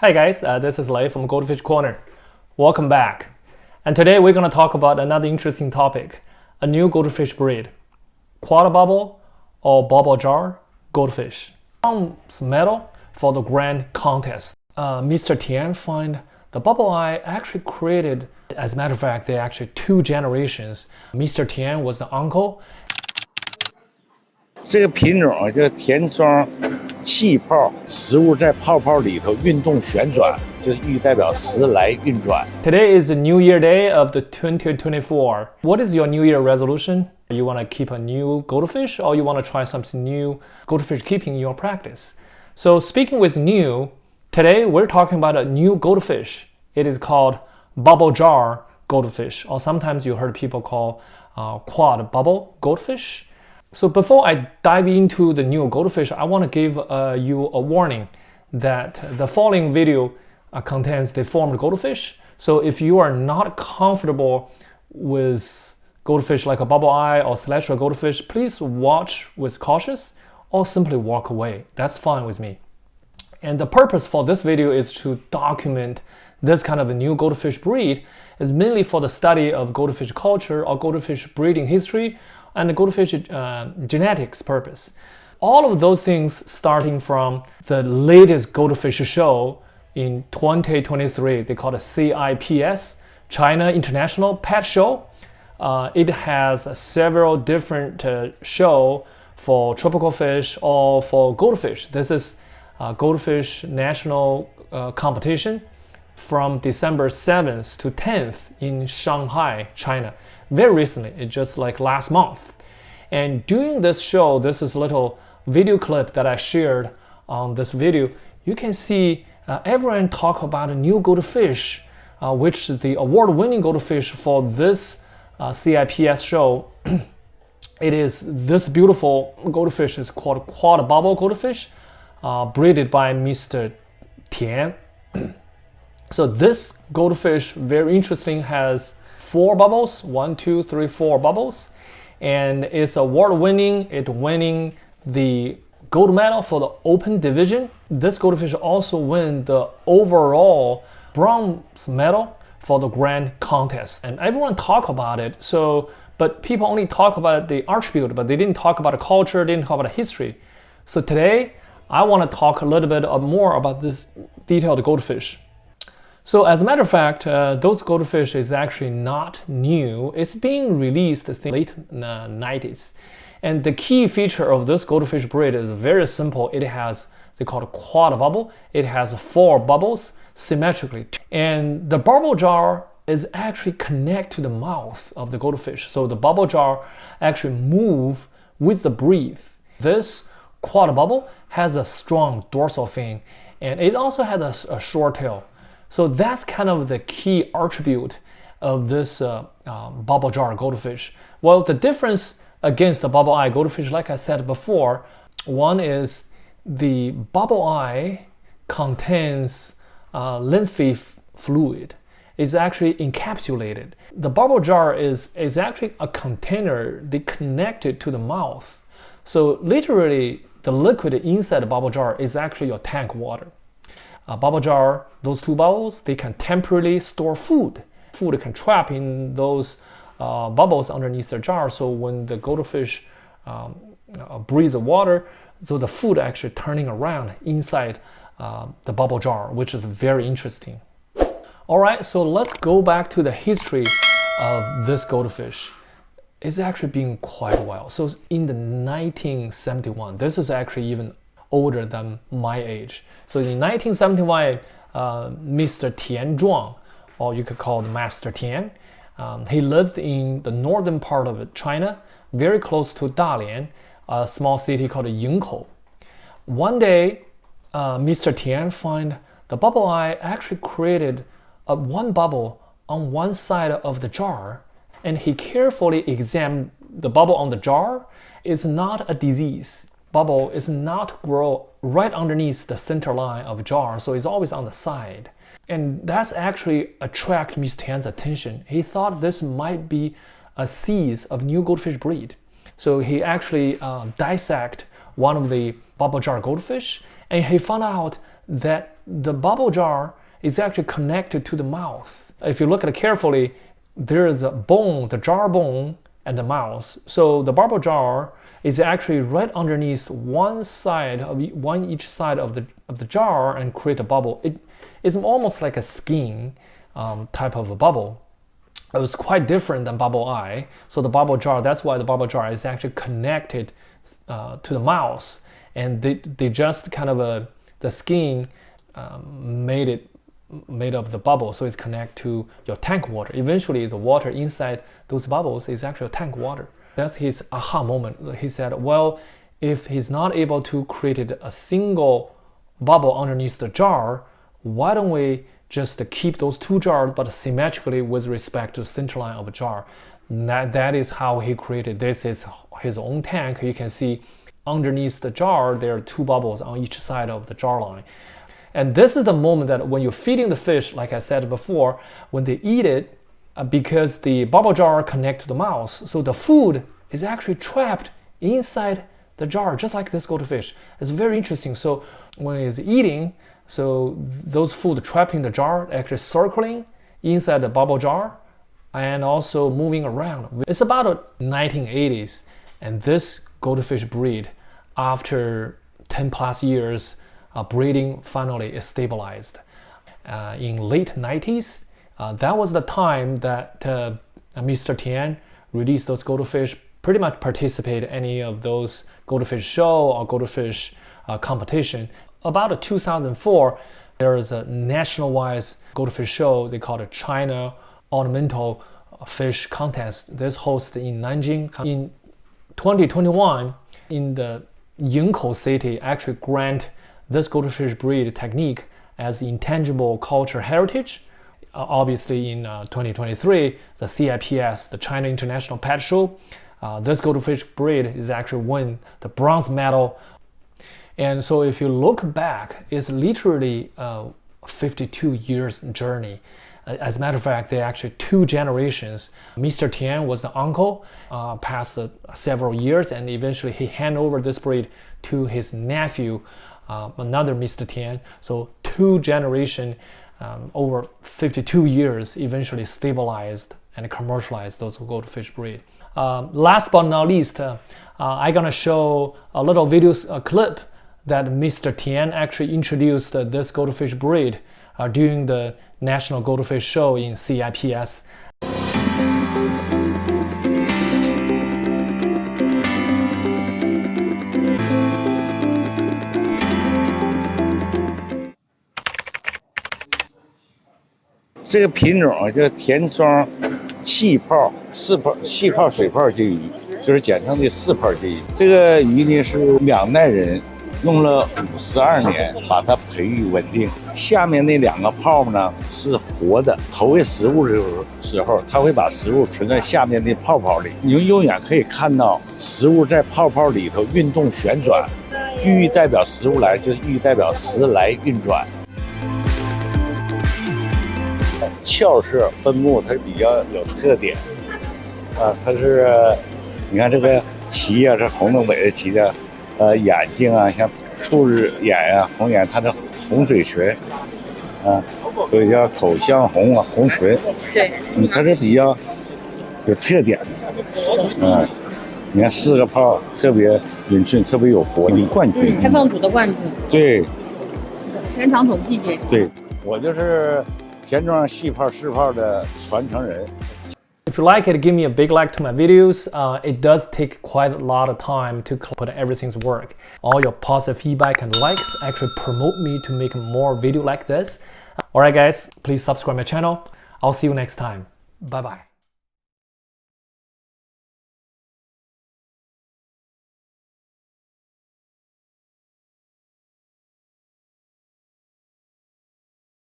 Hi guys, this is Lei from Goldfish Corner. Welcome back. And today we're going to talk about another interesting topic, a new goldfish breed, Quad-Bubble or Bubble Jaw Goldfish. Bronze medal for the grand contest. Mr. Tian find the bubble eye actually created, as a matter of fact, they're actually two generations. Mr. Tian was the uncle. 这个品种叫田庄戏泡，食物在泡泡里头运动旋转，就是寓代表时来运转。 Today is the New Year Day of the 2024. What is your New Year resolution? You want to keep a new goldfish or you want to try something new goldfish keeping in your practice? So speaking with new, today we're talking about a new goldfish. It is called Bubble Jaw Goldfish, or sometimes you heard people call Quad-Bubble Goldfish. So before I dive into the new goldfish, I want to give you a warning that the following video contains deformed goldfish. So if you are not comfortable with goldfish like a bubble eye or celestial goldfish, please watch with cautious or simply walk away. That's fine with me. And the purpose for this video is to document this kind of a new goldfish breed is mainly for the study of goldfish culture or goldfish breeding history and the goldfish genetics purpose. All of those things starting from the latest goldfish show in 2023, they call it CIPS, China International Pet Show. It has several different show for tropical fish or for goldfish. This is Goldfish National Competition from December 7th to 10th in Shanghai, China. Very recently, it's just like last month. And during this show, this is a little video clip that I shared on this video. You can see everyone talk about a new goldfish, which is the award-winning goldfish for this CIPS show. It is this beautiful goldfish is called Quad-Bubble Goldfish, breeded by Mr. Tian. So this goldfish, very interesting, has 4 bubbles, 1, 2, 3, 4 bubbles, and it's award-winning. It's winning the gold medal for the open division. This goldfish also win the overall bronze medal for the grand contest, and everyone talk about it. So, but people only talk about the attribute, but they didn't talk about the culture, didn't talk about the history. So today, I want to talk a little bit more about this detailed goldfish. So as a matter of fact, those goldfish is actually not new. It's being released in the late 90s. And the key feature of this goldfish breed is very simple. It has, they call it quad bubble. It has 4 bubbles symmetrically. And the bubble jaw is actually connect to the mouth of the goldfish. So the bubble jaw actually move with the breath. This quad bubble has a strong dorsal fin, and it also has a short tail. So that's kind of the key attribute of this bubble jaw goldfish. Well, the difference against the bubble eye goldfish, like I said before, one is the bubble eye contains lymphy fluid. It's actually encapsulated. The bubble jar is actually a container they connected to the mouth. So literally, the liquid inside the bubble jar is actually your tank water. A bubble jar, those 2 bubbles, they can temporarily store food. Food can trap in those bubbles underneath the jar. So when the goldfish breathe the water, so the food actually turning around inside the bubble jar, which is very interesting. All right, so let's go back to the history of this goldfish. It's actually been quite a while. So in the 1971, this is actually even older than my age. So in 1971, Mr. Tian, or you could call him Master Tian, he lived in the northern part of China, very close to Dalian, a small city called Yingkou. One day, Mr. Tian find the bubble eye actually created one bubble on one side of the jar, and he carefully examined the bubble on the jar. It's not a disease. Bubble is not grow right underneath the center line of jar, so it's always on the side. And that's actually attract Mr. Tian's attention. He thought this might be a seeds of new goldfish breed. So he actually dissect one of the bubble jar goldfish, and he found out that the bubble jar is actually connected to the mouth. If you look at it carefully, there is a bone, the jar bone, and the mouth. So the bubble jar is actually right underneath one each side of the jar and create a bubble. It is almost like a skin type of a bubble. It was quite different than bubble eye. So the bubble jar, that's why the bubble jar is actually connected to the mouth, and they just kind of the skin made of the bubble, so it's connected to your tank water. Eventually, the water inside those bubbles is actually tank water. That's his aha moment. He said, well, if he's not able to create a single bubble underneath the jar, why don't we just keep those two jars but symmetrically with respect to the center line of a jar? That is how he created. This is his own tank. You can see underneath the jar there are two bubbles on each side of the jar line. And this is the moment that when you're feeding the fish, like I said before, when they eat it, because the bubble jar connects to the mouth, so the food is actually trapped inside the jar, just like this goldfish. It's very interesting. So when it's eating, so those food trapped in the jar actually circling inside the bubble jar and also moving around. It's about the 1980s, and this goldfish breed, after 10 plus years, breeding finally is stabilized. In late 90s, that was the time that Mr. Tian released those goldfish, pretty much participate in any of those goldfish show or goldfish competition. About 2004, there is a national-wide goldfish show. They call it China Ornamental Fish Contest. This hosted in Nanjing. In 2021, in the Yingkou city, actually grant this goldfish breed technique as intangible cultural heritage. Obviously, in 2023, the CIPS, the China International Pet Show, this goldfish breed is actually won the bronze medal. And so if you look back, it's literally a 52 years journey. As a matter of fact, they're actually two generations. Mr. Tian was the uncle, passed several years, and eventually he handed over this breed to his nephew, another Mr. Tian. So two generations over 52 years eventually stabilized and commercialized those goldfish breed. Last but not least, I'm gonna show a little video clip that Mr. Tian actually introduced this goldfish breed during the National Goldfish Show in CIPS.这个品种叫田庄戏泡细泡水泡金鱼，就是简称的4泡金鱼。这个鱼呢是2代人用了52年把它培育稳定。下面那2个泡呢是活的，投喂食物的时候，它会把食物存在下面的泡泡里。你用肉眼可以看到食物在泡泡里头运动旋转，寓意代表食物来，就是寓意代表食来运转。壳色分布它比较有特点，它是，你看这个鳍啊是红的，尾的鳍的，眼睛啊像兔子眼啊，红眼，它的红嘴唇，所以叫口香红啊，红唇。对，它是比较有特点的，你看4个泡特别匀称，特别有活力，冠军，开放组的冠军。对，全场统计决。对，我就是田庄细泡4泡的传承人。If you like it, give me a big like to my videos. It does take quite a lot of time to put everything's work. All your positive feedback and likes actually promote me to make more video like this. Alright guys, please subscribe my channel. I'll see you next time. Bye bye.